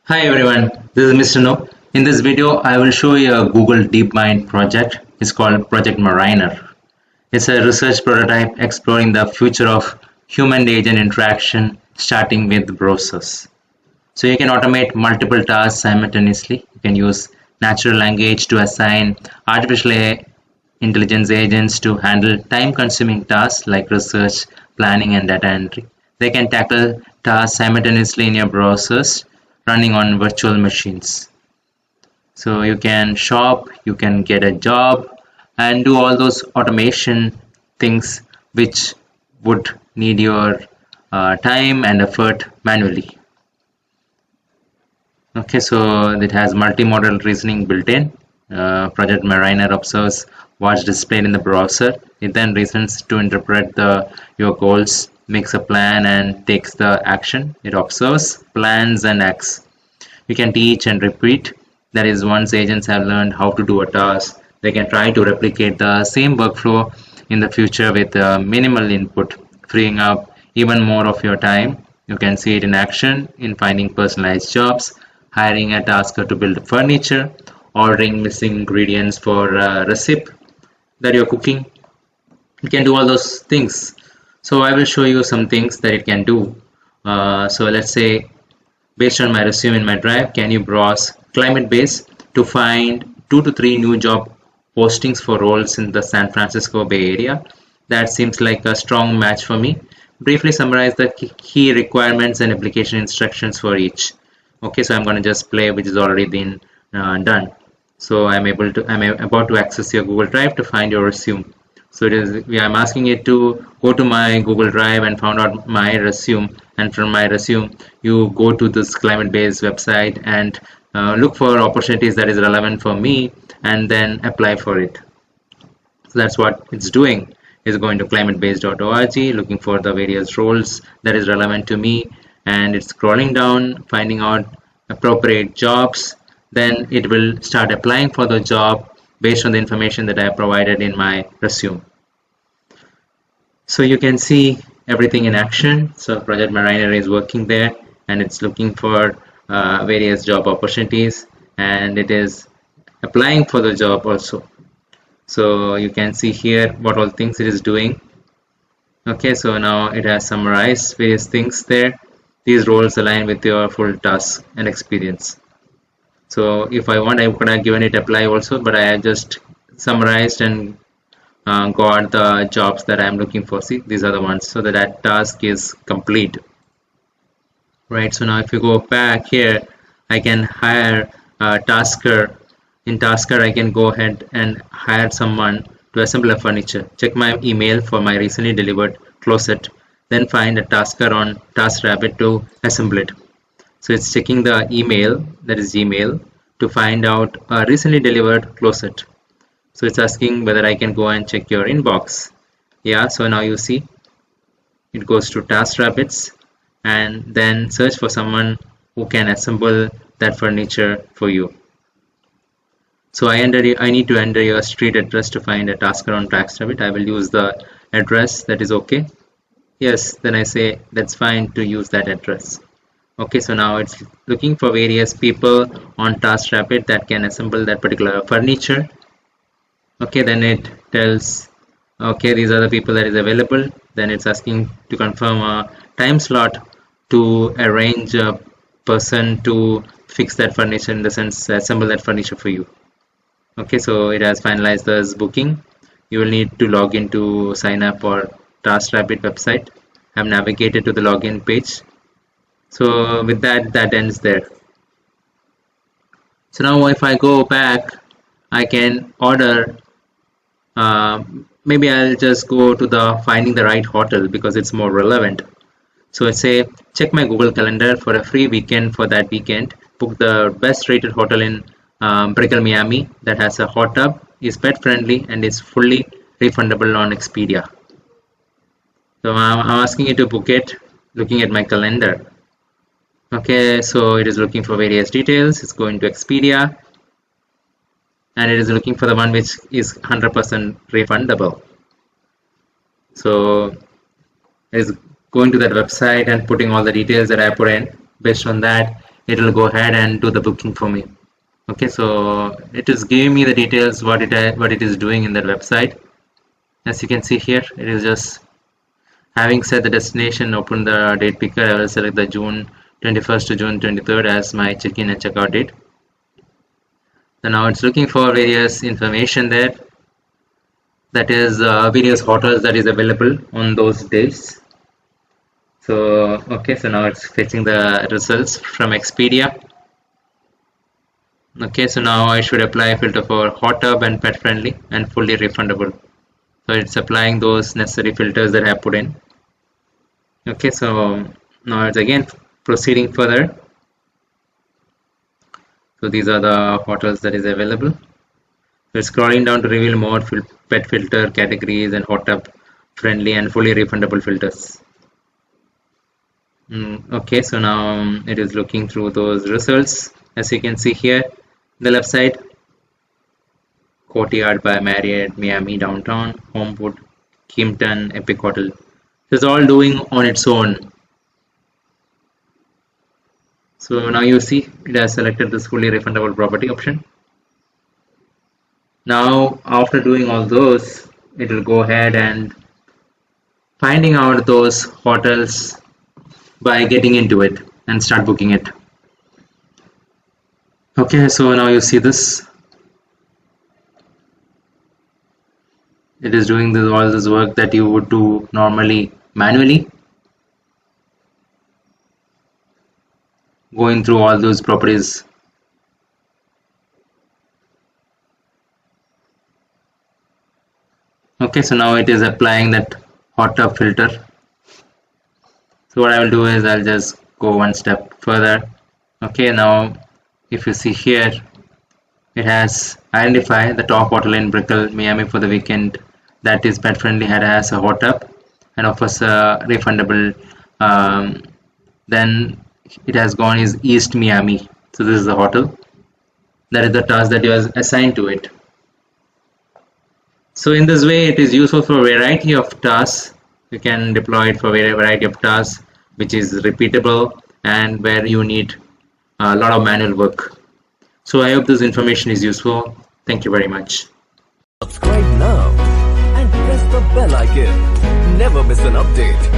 Hi everyone, this is Mr. No. In this video, I will show you a Google DeepMind project. It's called Project Mariner. It's a research prototype exploring the future of human-agent interaction, starting with browsers. So you can automate multiple tasks simultaneously. You can use natural language to assign intelligence agents to handle time-consuming tasks like research, planning, and data entry. They can tackle tasks simultaneously in your browsers running on virtual machines. So you can shop, you can get a job, and do all those automation things which would need your time and effort manually. Okay, so it has multimodal reasoning built in. Project Mariner observes what's displayed in the browser. It then reasons to interpret your goals, makes a plan, and takes the action. It observes, plans, and acts. You can teach and repeat. That is, once agents have learned how to do a task, they can try to replicate the same workflow in the future with minimal input, freeing up even more of your time. You can see it in action in finding personalized jobs, hiring a tasker to build furniture, ordering missing ingredients for a recipe that you're cooking. It can do all those things. So I will show you some things that it can do. So let's say, based on my resume in my drive, can you browse climate base to find 2 to 3 new job postings for roles in the San Francisco Bay Area? That seems like a strong match for me. Briefly summarize the key requirements and application instructions for each. Okay, so I'm going to just play which is already been done. So I'm about to access your Google Drive to find your resume. So I'm asking it to go to my Google Drive and found out my resume, and from my resume you go to this climate based website and look for opportunities that is relevant for me and then apply for it. So that's what it's doing. It's going to climatebase.org, looking for the various roles that is relevant to me, and it's scrolling down, finding out appropriate jobs. Then it will start applying for the job based on the information that I provided in my resume. So you can see everything in action. So Project Mariner is working there, and it's looking for various job opportunities, and it is applying for the job also. So you can see here what all things it is doing. Okay, so now it has summarized various things there. These roles align with your full task and experience. So if I want, I could have given it apply also, but I have just summarized and got the jobs that I'm looking for. See, these are the ones, so that task is complete. Right, so now if you go back here, I can hire a tasker. In Tasker, I can go ahead and hire someone to assemble a furniture. Check my email for my recently delivered closet, then find a tasker on TaskRabbit to assemble it. So it's checking the email, that is Gmail, to find out a recently delivered closet. So it's asking whether I can go and check your inbox. Yeah, so now you see it goes to TaskRabbits and then search for someone who can assemble that furniture for you. So I need to enter your street address to find a tasker on TaskRabbit. I will use the address. That is okay. Yes, then I say that's fine to use that address. Okay, so now it's looking for various people on TaskRabbit that can assemble that particular furniture. Okay, then it tells, okay, these are the people that is available. Then it's asking to confirm a time slot to arrange a person to fix that furniture, in the sense assemble that furniture for you. Okay, so it has finalized this booking. You will need to log in to sign up for TaskRabbit website. I've navigated to the login page. So with that ends there. So now if I go back, I can order. Maybe I'll just go to the finding the right hotel because it's more relevant. So let's say check my Google Calendar for a free weekend for that weekend. Book the best rated hotel in Brickell, Miami that has a hot tub, is pet friendly, and is fully refundable on Expedia. So I'm asking it to book it, looking at my calendar. Okay, so it is looking for various details. It's going to Expedia, and it is looking for the one which is 100% refundable. So it is going to that website and putting all the details that I put in. Based on that, it will go ahead and do the booking for me. Okay, so it is giving me the details what it is doing in that website. As you can see here, it is just having set the destination, open the date picker. I will select the June 21st to June 23rd as my check-in and check-out date. So now it's looking for various information there, that is various hotels that is available on those days. So okay, so now it's fetching the results from Expedia. Okay, so now I should apply a filter for hot tub and pet friendly and fully refundable. So it's applying those necessary filters that I have put in. Okay, so now it's again proceeding further. So these are the hotels that is available. We're scrolling down to reveal more pet filter categories and hot tub friendly and fully refundable filters. Okay, so now it is looking through those results. As you can see here, the left side, Courtyard by Marriott, Miami Downtown, Homewood, Kimpton, Epic Hotel. It's all doing on its own. So now you see it has selected this fully refundable property option. Now after doing all those, it will go ahead and finding out those hotels by getting into it and start booking it. Okay, so now you see this. It is doing all this work that you would do normally manually, going through all those properties. Okay, so now it is applying that hot tub filter. So what I will do is I'll just go one step further. Okay, now if you see here, it has identified the top hotel in Brickell, Miami for the weekend that is pet friendly, has a hot tub and offers a refundable. Then it has gone is East Miami. So this is the hotel. That is the task that you are assigned to it. So in this way, it is useful for a variety of tasks. You can deploy it for a variety of tasks, which is repeatable and where you need a lot of manual work. So I hope this information is useful. Thank you very much. Subscribe now and press the bell icon. Never miss an update.